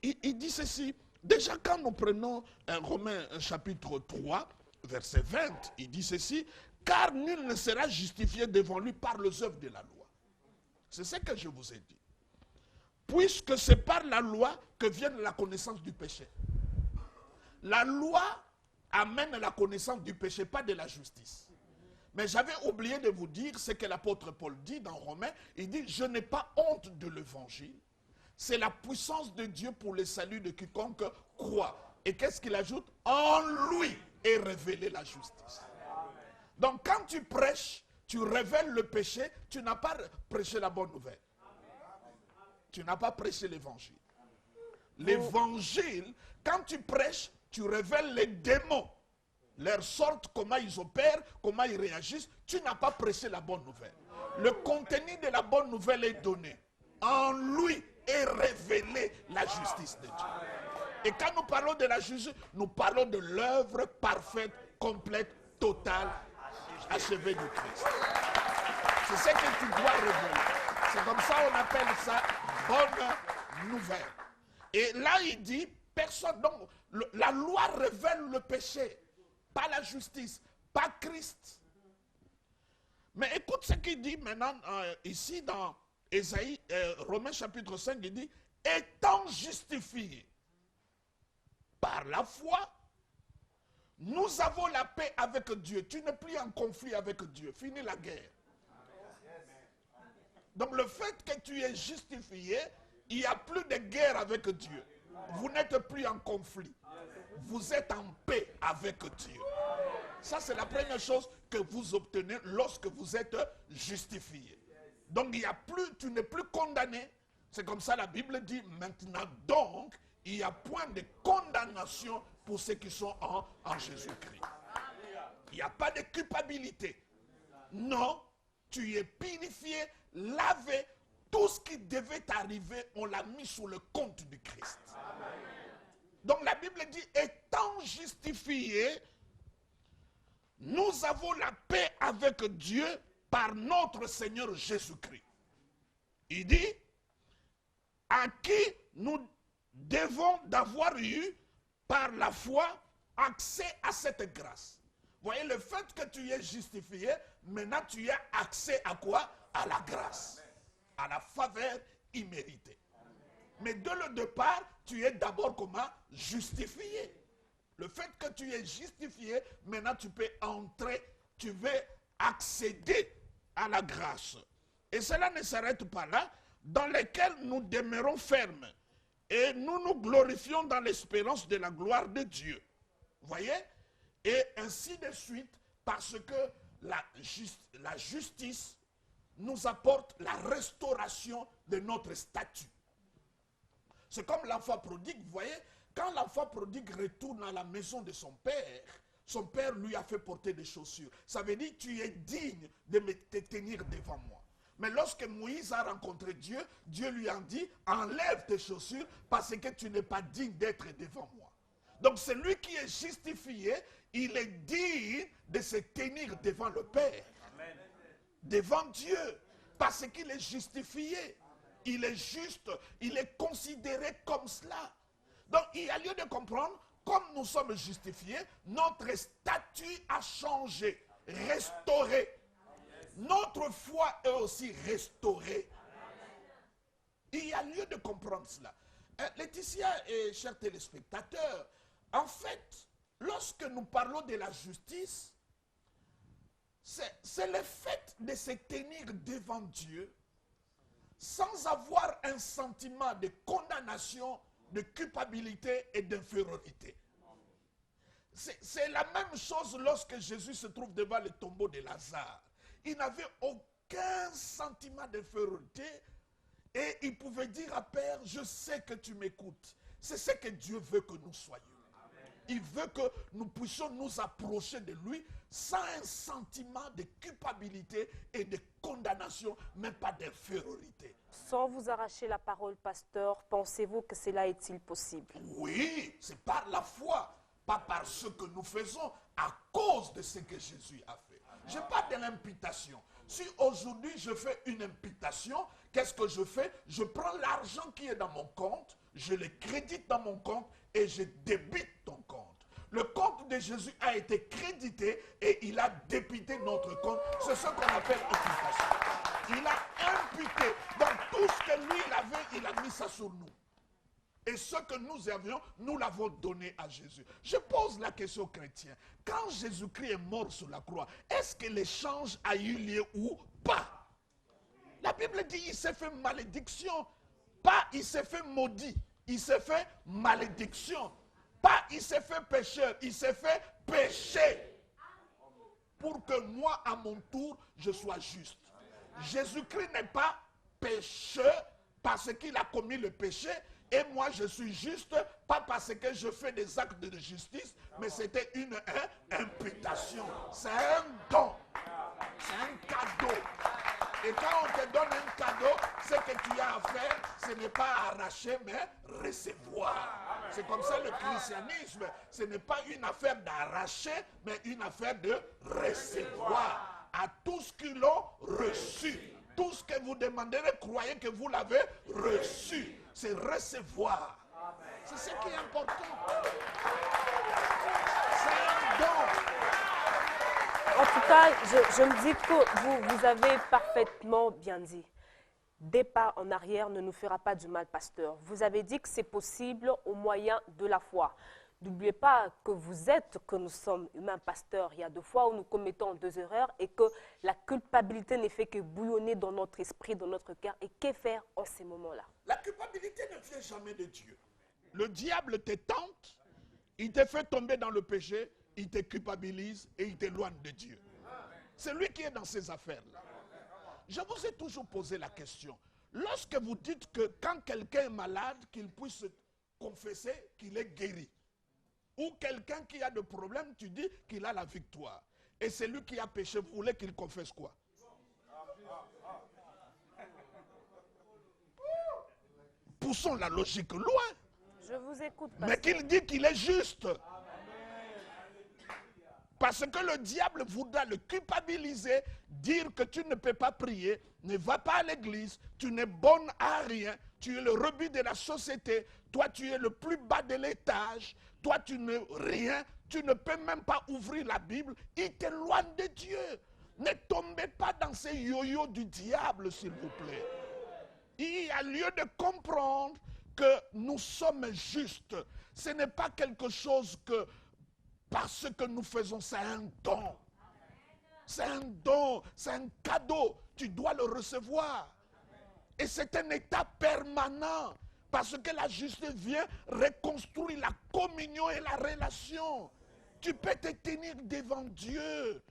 Il dit ceci. Déjà, quand nous prenons Romains chapitre 3, verset 20, il dit ceci. Car nul ne sera justifié devant lui par les œuvres de la loi. C'est ce que je vous ai dit. Puisque c'est par la loi que vient la connaissance du péché. La loi amène la connaissance du péché, pas de la justice. Mais j'avais oublié de vous dire ce que l'apôtre Paul dit dans Romains. Il dit, je n'ai pas honte de l'évangile. C'est la puissance de Dieu pour le salut de quiconque croit. Et qu'est-ce qu'il ajoute? En lui est révélée la justice. Donc quand tu prêches, tu révèles le péché, tu n'as pas prêché la bonne nouvelle. Tu n'as pas prêché l'évangile. L'évangile, quand tu prêches, tu révèles les démons, leur sorte, comment ils opèrent, comment ils réagissent. Tu n'as pas prêché la bonne nouvelle. Le contenu de la bonne nouvelle est donné. En lui est révélée la justice de Dieu. Et quand nous parlons de la justice, nous parlons de l'œuvre parfaite, complète, totale, achevée du Christ. C'est ce que tu dois révéler. C'est comme ça on appelle ça bonne nouvelle. Et là il dit, personne, donc la loi révèle le péché, pas la justice, pas Christ. Mais écoute ce qu'il dit maintenant ici dans Ésaïe, Romains chapitre 5, il dit, étant justifiés par la foi, nous avons la paix avec Dieu. Tu n'es plus en conflit avec Dieu. Fini la guerre. Donc le fait que tu es justifié, il n'y a plus de guerre avec Dieu. Vous n'êtes plus en conflit. Vous êtes en paix avec Dieu. Ça, c'est la première chose que vous obtenez lorsque vous êtes justifié. Donc il y a plus, tu n'es plus condamné. C'est comme ça la Bible dit, maintenant donc, il n'y a point de condamnation pour ceux qui sont en Jésus-Christ. Il n'y a pas de culpabilité. Non, tu es purifié, lavé, tout ce qui devait arriver, on l'a mis sous le compte du Christ. Donc la Bible dit, étant justifiés, nous avons la paix avec Dieu par notre Seigneur Jésus-Christ. Il dit, à qui nous devons d'avoir eu par la foi accès à cette grâce. Vous voyez, le fait que tu es justifié, maintenant tu as accès à quoi? À la grâce, à la faveur imméritée. Mais dès le départ, tu es d'abord comment? Justifié. Le fait que tu es justifié, maintenant tu peux entrer, tu veux accéder à la grâce. Et cela ne s'arrête pas là, dans lesquels nous demeurons fermes. Et nous nous glorifions dans l'espérance de la gloire de Dieu. Vous voyez? Et ainsi de suite, parce que la justice nous apporte la restauration de notre statut. C'est comme l'enfant prodigue, vous voyez, quand l'enfant prodigue retourne à la maison de son père lui a fait porter des chaussures. Ça veut dire, tu es digne de me tenir devant moi. Mais lorsque Moïse a rencontré Dieu, Dieu lui a dit, enlève tes chaussures parce que tu n'es pas digne d'être devant moi. Donc celui qui est justifié, il est digne de se tenir devant le Père. Amen. Devant Dieu, parce qu'il est justifié. Il est juste, il est considéré comme cela. Donc il y a lieu de comprendre, comme nous sommes justifiés, notre statut a changé, restauré. Notre foi est aussi restaurée. Il y a lieu de comprendre cela. Laetitia et chers téléspectateurs, en fait, lorsque nous parlons de la justice, c'est le fait de se tenir devant Dieu sans avoir un sentiment de condamnation, de culpabilité et d'infériorité. C'est la même chose lorsque Jésus se trouve devant le tombeau de Lazare. Il n'avait aucun sentiment d'infériorité et il pouvait dire à Père, je sais que tu m'écoutes. C'est ce que Dieu veut que nous soyons. Il veut que nous puissions nous approcher de lui sans un sentiment de culpabilité et de condamnation, même pas d'infériorité. Sans vous arracher la parole, pasteur, pensez-vous que cela est-il possible? Oui, c'est par la foi, pas par ce que nous faisons, à cause de ce que Jésus a fait. Je parle de l'imputation. Si aujourd'hui je fais une imputation, qu'est-ce que je fais? Je prends l'argent qui est dans mon compte, je le crédite dans mon compte et je débite ton compte. Le compte de Jésus a été crédité et il a débité notre compte. C'est ce qu'on appelle imputation. Il a imputé. Donc tout ce que lui il avait, il a mis ça sur nous. Et ce que nous avions, nous l'avons donné à Jésus. Je pose la question aux chrétiens. Quand Jésus-Christ est mort sur la croix, est-ce que l'échange a eu lieu ou pas? La Bible dit il s'est fait malédiction. Pas il s'est fait maudit. Il s'est fait malédiction. Pas il s'est fait pécheur. Il s'est fait péché. Pour que moi, à mon tour, je sois juste. Jésus-Christ n'est pas pécheur parce qu'il a commis le péché. Et moi, je suis juste, pas parce que je fais des actes de justice, mais c'était une imputation. C'est un don. C'est un cadeau. Et quand on te donne un cadeau, ce que tu as à faire, ce n'est pas arracher, mais recevoir. C'est comme ça le christianisme. Ce n'est pas une affaire d'arracher, mais une affaire de recevoir. À tous qui l'ont reçu. Tout ce que vous demanderez, croyez que vous l'avez reçu. C'est recevoir. C'est ce qui est important. C'est un don. En tout cas, je me dis que vous avez parfaitement bien dit. Des pas en arrière ne nous fera pas du mal, pasteur. Vous avez dit que c'est possible au moyen de la foi. N'oubliez pas que nous sommes humains, pasteur. Il y a des fois où nous commettons des erreurs et que la culpabilité ne fait que bouillonner dans notre esprit, dans notre cœur. Et que faire en ces moments-là? La culpabilité ne vient jamais de Dieu. Le diable te tente, il te fait tomber dans le péché, il te culpabilise et il t'éloigne de Dieu. C'est lui qui est dans ces affaires-là. Je vous ai toujours posé la question. Lorsque vous dites que quand quelqu'un est malade, qu'il puisse confesser qu'il est guéri. Ou quelqu'un qui a des problèmes, tu dis qu'il a la victoire. Et celui qui a péché, vous voulez qu'il confesse quoi? Poussons la logique loin. Je vous écoute, pasteur. Mais qu'il dit qu'il est juste. Parce que le diable voudra le culpabiliser, dire que tu ne peux pas prier, ne va pas à l'église, tu n'es bonne à rien, tu es le rebut de la société, toi tu es le plus bas de l'étage, toi tu n'es rien, tu ne peux même pas ouvrir la Bible, il t'éloigne de Dieu. Ne tombez pas dans ces yo-yo du diable, s'il vous plaît. Il y a lieu de comprendre que nous sommes justes. Ce n'est pas quelque chose que parce que nous faisons, c'est un don. C'est un don, c'est un cadeau. Tu dois le recevoir. Et c'est un état permanent. Parce que la justice vient reconstruire la communion et la relation. Tu peux te tenir devant Dieu.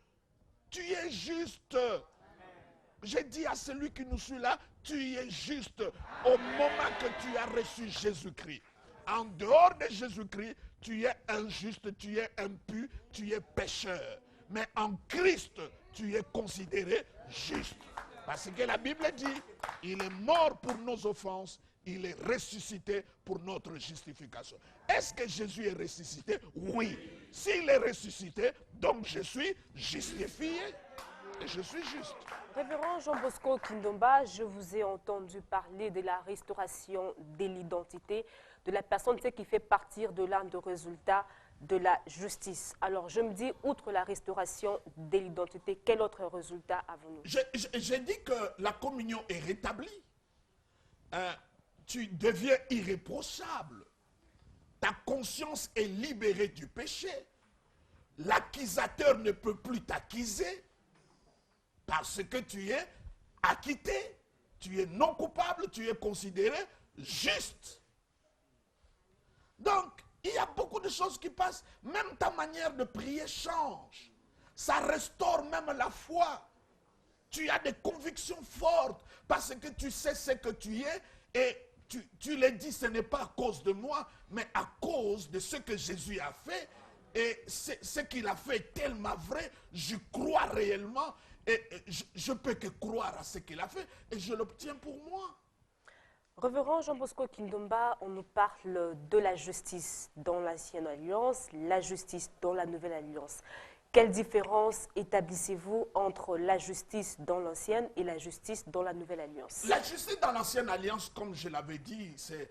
Tu es juste. J'ai dit à celui qui nous suit là, tu es juste au moment que tu as reçu Jésus-Christ. En dehors de Jésus-Christ, tu es injuste, tu es impur, tu es pécheur. Mais en Christ, tu es considéré juste. Parce que la Bible dit, il est mort pour nos offenses, il est ressuscité pour notre justification. Est-ce que Jésus est ressuscité? Oui. S'il est ressuscité, donc je suis justifié et je suis juste. Révérend Jean Bosco Kindomba, je vous ai entendu parler de la restauration de l'identité de la personne qui fait partir de l'âme de résultat de la justice. Alors je me dis, outre la restauration de l'identité, quel autre résultat avons-nous? J'ai dit que la communion est rétablie. Tu deviens irréprochable. Ta conscience est libérée du péché. L'accusateur ne peut plus t'accuser parce que tu es acquitté. Tu es non coupable, tu es considéré juste. Donc, il y a beaucoup de de choses qui passent. Même ta manière de prier change. Ça restaure même la foi. Tu as des convictions fortes parce que tu sais ce que tu es et tu les dis, ce n'est pas à cause de moi, mais à cause de ce que Jésus a fait. Et ce qu'il a fait est tellement vrai, je crois réellement et je peux que croire à ce qu'il a fait et je l'obtiens pour moi. Révérend Jean Bosco Kindomba, on nous parle de la justice dans l'Ancienne Alliance, la justice dans la Nouvelle Alliance. Quelle différence établissez-vous entre la justice dans l'Ancienne et la justice dans la Nouvelle Alliance? La justice dans l'Ancienne Alliance, comme je l'avais dit, c'est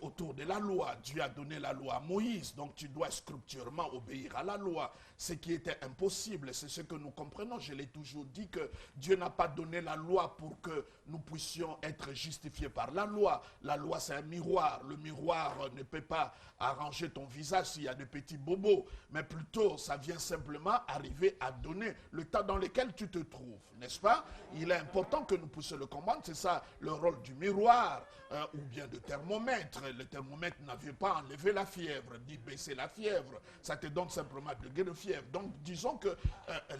autour de la loi. Dieu a donné la loi à Moïse, donc tu dois scrupuleusement obéir à la loi. Ce qui était impossible, c'est ce que nous comprenons. Je l'ai toujours dit que Dieu n'a pas donné la loi pour que nous puissions être justifiés par la loi. La loi, c'est un miroir. Le miroir ne peut pas arranger ton visage s'il y a des petits bobos, mais plutôt, ça vient simplement arriver à donner le temps dans lequel tu te trouves, n'est-ce pas? Il est important que nous puissions le comprendre. C'est ça le rôle du miroir ou bien de thermomètre. Le thermomètre n'avait pas enlevé la fièvre, ni baissé la fièvre. Ça te donne simplement un degré de fièvre. Donc, disons que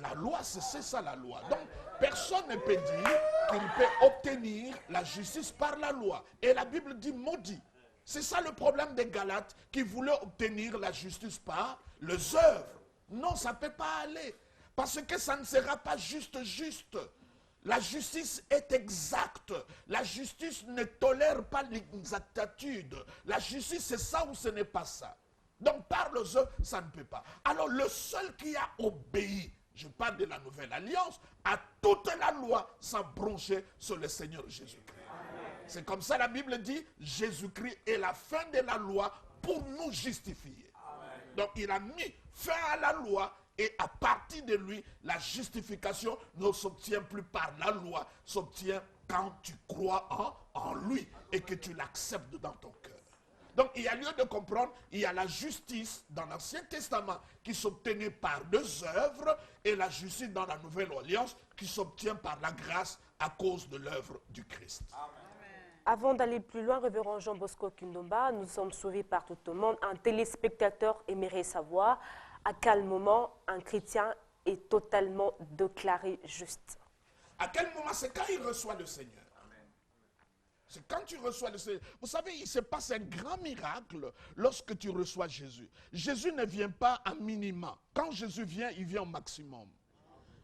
la loi, c'est ça la loi. Donc, personne ne peut dire qu'il peut obtenir la justice par la loi. Et la Bible dit maudit. C'est ça le problème des Galates qui voulaient obtenir la justice par les œuvres. Non, ça ne peut pas aller. Parce que ça ne sera pas juste. La justice est exacte. La justice ne tolère pas l'inexactitude. La justice, c'est ça ou ce n'est pas ça. Donc, par les œuvres, ça ne peut pas. Alors, le seul qui a obéi, je parle de la Nouvelle Alliance, à toute la loi sans broncher sur le Seigneur Jésus-Christ. C'est comme ça la Bible dit, Jésus-Christ est la fin de la loi pour nous justifier. Donc il a mis fin à la loi et à partir de lui, la justification ne s'obtient plus par la loi, s'obtient quand tu crois en lui et que tu l'acceptes dans ton cœur. Donc il y a lieu de comprendre, il y a la justice dans l'Ancien Testament qui s'obtenait par deux œuvres et la justice dans la Nouvelle Alliance qui s'obtient par la grâce à cause de l'œuvre du Christ. Amen. Avant d'aller plus loin, révérend Jean Bosco Kindomba, nous sommes sauvés par tout le monde. Un téléspectateur aimerait savoir à quel moment un chrétien est totalement déclaré juste. À quel moment? C'est quand il reçoit le Seigneur. C'est quand tu reçois le Seigneur. Vous savez, il se passe un grand miracle lorsque tu reçois Jésus. Jésus ne vient pas à minima. Quand Jésus vient, il vient au maximum.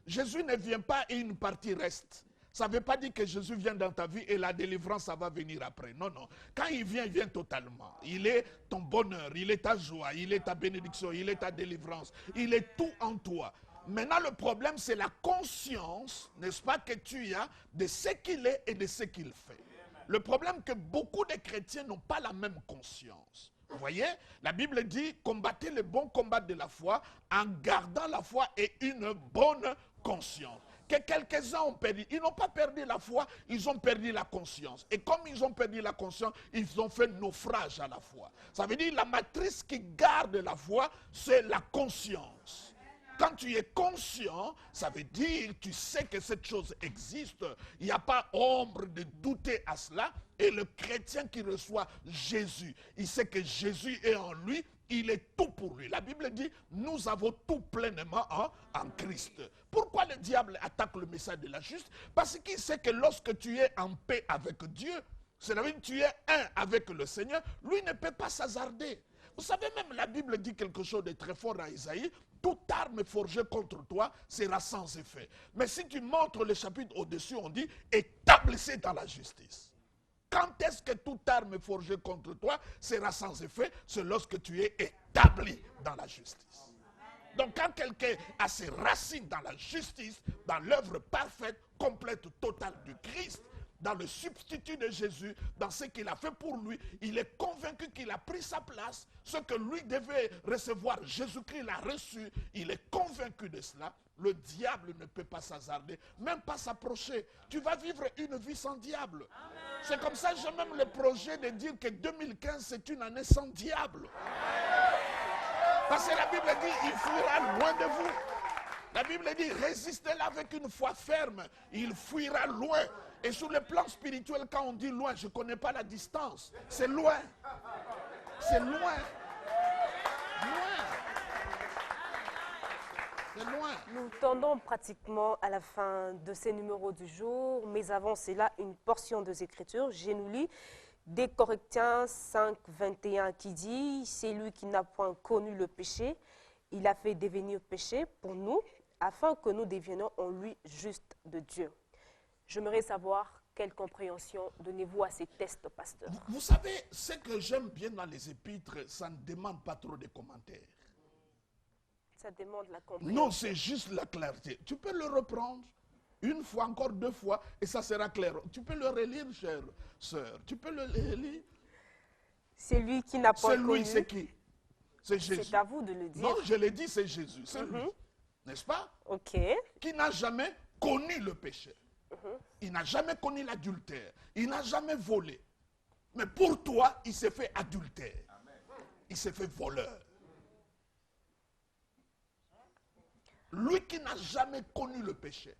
Jésus ne vient pas et une partie reste. Ça ne veut pas dire que Jésus vient dans ta vie et la délivrance, ça va venir après. Non, non. Quand il vient totalement. Il est ton bonheur, il est ta joie, il est ta bénédiction, il est ta délivrance. Il est tout en toi. Maintenant, le problème, c'est la conscience, n'est-ce pas, que tu as de ce qu'il est et de ce qu'il fait. Le problème, c'est que beaucoup de chrétiens n'ont pas la même conscience. Vous voyez, la Bible dit, combattez le bon combat de la foi en gardant la foi et une bonne conscience. Que quelques-uns ont perdu. Ils n'ont pas perdu la foi, ils ont perdu la conscience. Et comme ils ont perdu la conscience, ils ont fait naufrage à la foi. Ça veut dire la matrice qui garde la foi, c'est la conscience. Quand tu es conscient, ça veut dire tu sais que cette chose existe. Il n'y a pas ombre de douter à cela. Et le chrétien qui reçoit Jésus, il sait que Jésus est en lui. Il est tout pour lui. La Bible dit, nous avons tout pleinement en Christ. Pourquoi le diable attaque le message de la justice? Parce qu'il sait que lorsque tu es en paix avec Dieu, c'est-à-dire que tu es un avec le Seigneur, lui ne peut pas s'hasarder. Vous savez, même la Bible dit quelque chose de très fort à Isaïe. Toute arme forgée contre toi sera sans effet. Mais si tu montres le chapitre au-dessus, on dit, établissez dans la justice. Quand est-ce que toute arme forgée contre toi sera sans effet? C'est lorsque tu es établi dans la justice. Donc quand quelqu'un a ses racines dans la justice, dans l'œuvre parfaite, complète, totale du Christ, dans le substitut de Jésus, dans ce qu'il a fait pour lui, il est convaincu qu'il a pris sa place. Ce que lui devait recevoir, Jésus-Christ l'a reçu. Il est convaincu de cela. Le diable ne peut pas s'hasarder, même pas s'approcher. Tu vas vivre une vie sans diable. C'est comme ça que j'ai même le projet de dire que 2015, c'est une année sans diable. Parce que la Bible dit, il fuira loin de vous. La Bible dit, résistez-le avec une foi ferme. Il fuira loin. Et sur le plan spirituel, quand on dit loin, je ne connais pas la distance. C'est loin. C'est loin. C'est loin. Nous tendons pratiquement à la fin de ces numéros du jour, mais avant cela, une portion des Écritures. Je nous lis des Corinthiens 5, 21 qui dit « C'est lui qui n'a point connu le péché, il a fait devenir péché pour nous, afin que nous devenions en lui justes de Dieu. » J'aimerais savoir quelle compréhension donnez-vous à ces textes, pasteur. Vous savez, ce que j'aime bien dans les épîtres, ça ne demande pas trop de commentaires. Ça demande la compréhension. Non, c'est juste la clarté. Tu peux le reprendre une fois, encore 2 fois, et ça sera clair. Tu peux le relire, chère sœur. Tu peux le relire. C'est lui qui n'a pas C'est connu. lui, c'est qui? C'est Jésus. C'est à vous de le dire. Non, je l'ai dit, c'est Jésus. C'est lui. N'est-ce pas? Ok. Qui n'a jamais connu le péché. Il n'a jamais connu l'adultère. Il n'a jamais volé. Mais pour toi, il s'est fait adultère. Il s'est fait voleur. Lui qui n'a jamais connu le péché.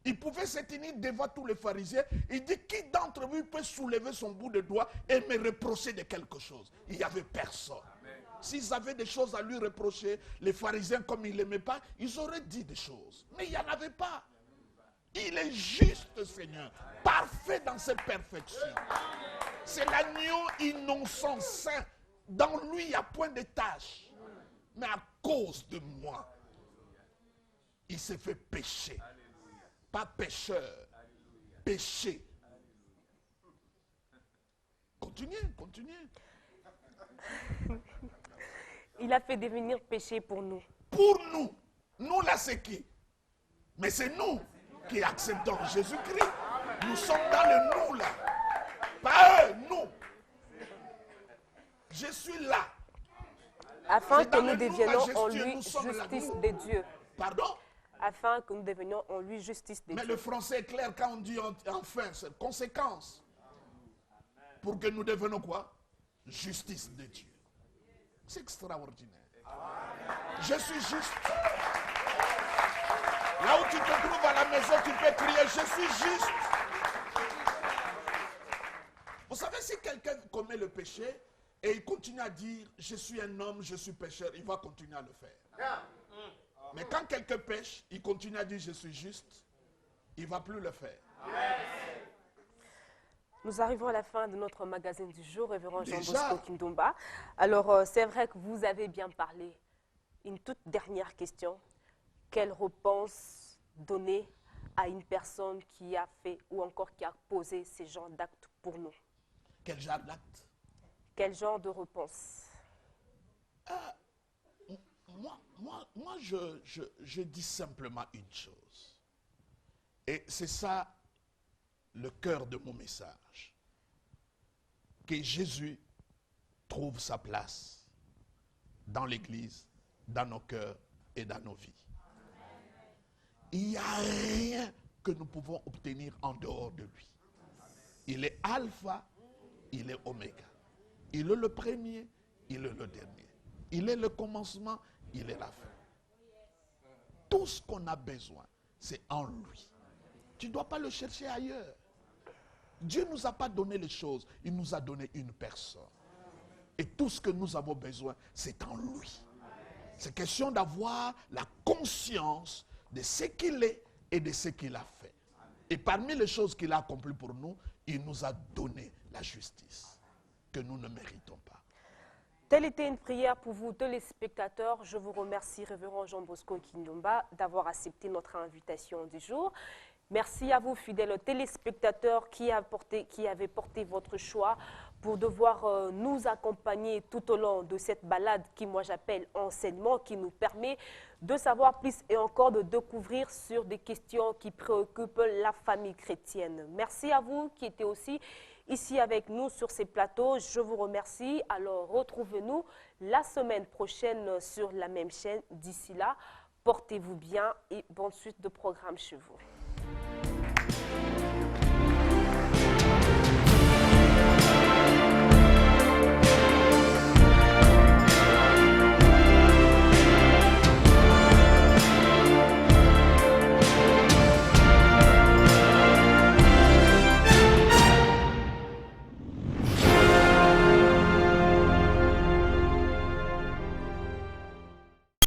Il pouvait se tenir devant tous les pharisiens. Il dit, qui d'entre vous peut soulever son bout de doigt et me reprocher de quelque chose? Il n'y avait personne. S'ils avaient des choses à lui reprocher, les pharisiens, comme ils ne l'aimaient pas, ils auraient dit des choses. Mais il n'y en avait pas. Il est juste, Seigneur, parfait dans ses perfections. C'est l'agneau innocent, saint. Dans lui, il n'y a point de tâche. Mais à cause de moi, il s'est fait pécher. Pas pécheur, péché. Continuez, continuez. Il a fait devenir péché pour nous. Pour nous. Nous là, c'est qui? Mais c'est nous qui acceptons Jésus-Christ. Nous sommes dans le nous là. Pas eux, nous. Je suis là. Afin C'est que dans nous le nous devenions en majestueux, lui nous sommes là, justice nous. de Dieu. Pardon? Afin que nous devenions en lui justice de Mais Dieu. le français est clair quand on dit enfin, c'est conséquence. Pour que nous devenions quoi? Justice de Dieu. C'est extraordinaire. Je suis juste. Là où tu te trouves à la maison, tu peux crier, je suis juste. Vous savez, si quelqu'un commet le péché et il continue à dire, je suis un homme, je suis pécheur, il va continuer à le faire. Mais quand quelqu'un pêche, il continue à dire, je suis juste, il ne va plus le faire. Nous arrivons à la fin de notre magazine du jour, révérend Jean Déjà? Bosco Kindomba. Alors, c'est vrai que vous avez bien parlé. Une toute dernière question. Quelle réponse donner à une personne qui a fait ou encore qui a posé ces genres d'actes pour nous? Quel genre d'acte? Quel genre de réponse? Moi, je dis simplement une chose. Et c'est ça le cœur de mon message. Que Jésus trouve sa place dans l'Église, dans nos cœurs et dans nos vies. Il n'y a rien que nous pouvons obtenir en dehors de lui. Il est alpha, il est oméga. Il est le premier, il est le dernier. Il est le commencement, il est la fin. Tout ce qu'on a besoin, c'est en lui. Tu ne dois pas le chercher ailleurs. Dieu ne nous a pas donné les choses, il nous a donné une personne. Et tout ce que nous avons besoin, c'est en lui. C'est question d'avoir la conscience de ce qu'il est et de ce qu'il a fait. Et parmi les choses qu'il a accomplies pour nous, il nous a donné la justice que nous ne méritons pas. Telle était une prière pour vous, téléspectateurs. Je vous remercie, révérend Jean Bosco Kindomba, d'avoir accepté notre invitation du jour. Merci à vous, fidèles téléspectateurs, qui avez porté votre choix pour devoir nous accompagner tout au long de cette balade qui, moi, j'appelle enseignement, qui nous permet de savoir plus et encore de découvrir sur des questions qui préoccupent la famille chrétienne. Merci à vous qui étiez aussi ici avec nous sur ces plateaux. Je vous remercie. Alors, retrouvez-nous la semaine prochaine sur la même chaîne. D'ici là, portez-vous bien et bonne suite de programme chez vous.